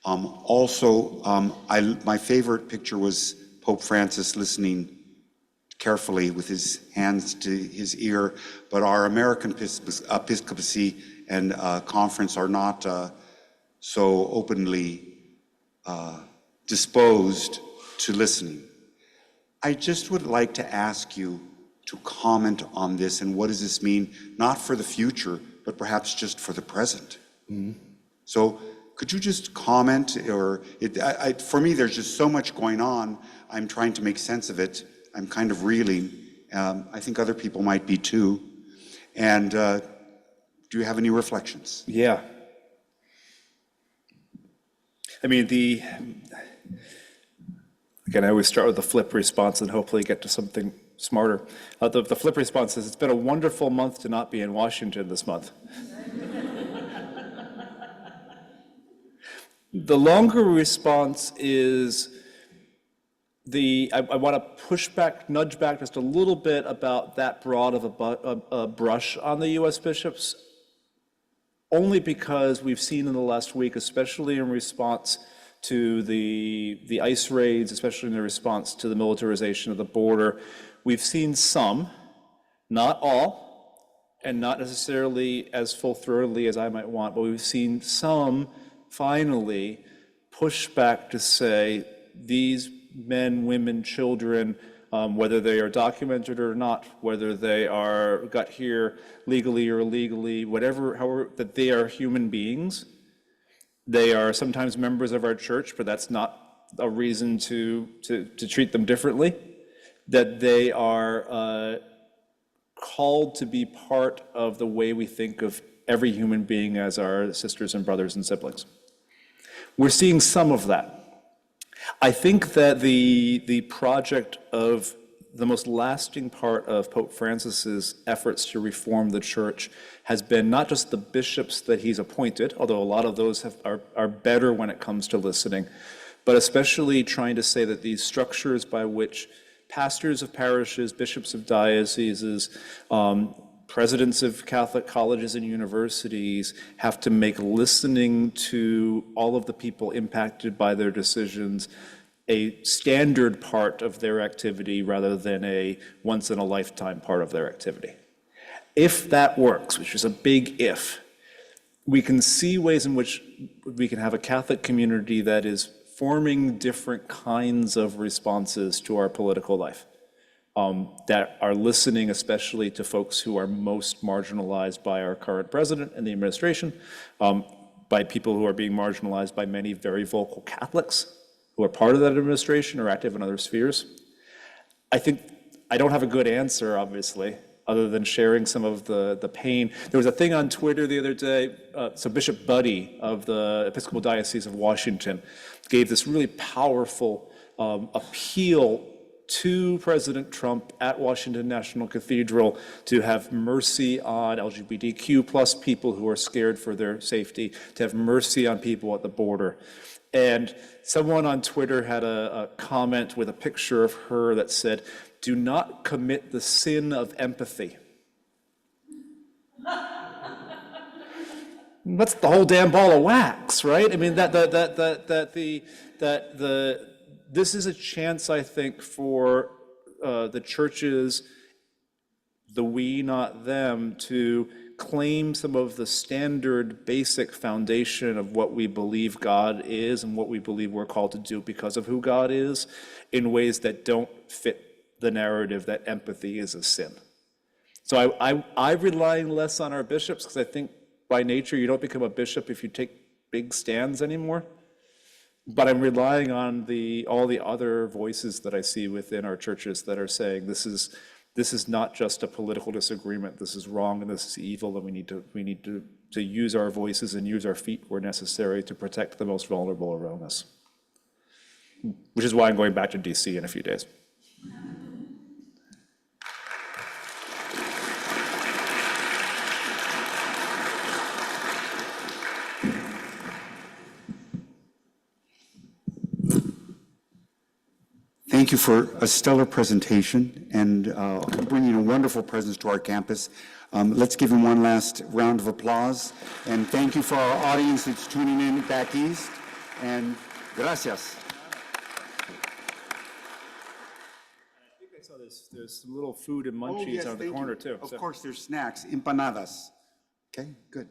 My favorite picture was Pope Francis listening carefully with his hands to his ear, but our American episcopacy and conference are not so openly disposed to listening. I just would like to ask you to comment on this and what does this mean, not for the future, but perhaps just for the present. Mm-hmm. So could you just comment, for me, there's just so much going on. I'm trying to make sense of it. I'm kind of reeling. I think other people might be too. And Do you have any reflections? Yeah. I mean, again, I always start with the flip response and hopefully get to something smarter. The flip response is, it's been a wonderful month to not be in Washington this month. The longer response is I want to nudge back just a little bit about that broad of a brush on the U.S. bishops, only because we've seen in the last week, especially in response to the ICE raids, especially in the response to the militarization of the border, we've seen some, not all, and not necessarily as full-throatedly as I might want, but we've seen some finally push back to say these men, women, children, whether they are documented or not, whether they got here legally or illegally, however, that they are human beings. They are sometimes members of our church, but that's not a reason to treat them differently. That they are called to be part of the way we think of every human being as our sisters and brothers and siblings. We're seeing some of that. I think that the project of the most lasting part of Pope Francis's efforts to reform the church has been not just the bishops that he's appointed, although a lot of those are better when it comes to listening, but especially trying to say that these structures by which pastors of parishes, bishops of dioceses, presidents of Catholic colleges and universities have to make listening to all of the people impacted by their decisions a standard part of their activity rather than a once-in-a-lifetime part of their activity. If that works, which is a big if, we can see ways in which we can have a Catholic community that is forming different kinds of responses to our political life, that are listening especially to folks who are most marginalized by our current president and the administration, by people who are being marginalized by many very vocal Catholics who are part of that administration or active in other spheres. I think I don't have a good answer, obviously, other than sharing some of the pain. There was a thing on Twitter the other day, so Bishop Buddy of the Episcopal Diocese of Washington gave this really powerful appeal to President Trump at Washington National Cathedral to have mercy on LGBTQ plus people who are scared for their safety, to have mercy on people at the border. And someone on Twitter had a comment with a picture of her that said, "Do not commit the sin of empathy." That's the whole damn ball of wax, right? I mean, this is a chance, I think, for the churches, the we, not them, to claim some of the standard basic foundation of what we believe God is and what we believe we're called to do because of who God is in ways that don't fit the narrative that empathy is a sin. So I'm relying less on our bishops because I think by nature you don't become a bishop if you take big stands anymore. But I'm relying on all the other voices that I see within our churches that are saying this is not just a political disagreement. This is wrong and this is evil, and we need to use our voices and use our feet where necessary to protect the most vulnerable around us. Which is why I'm going back to DC in a few days. Thank you for a stellar presentation and bringing a wonderful presence to our campus. Let's give him one last round of applause. And thank you for our audience that's tuning in back east. And gracias. I think I saw there's some little food and munchies on the corner too. Of course, there's snacks, empanadas. Okay, good.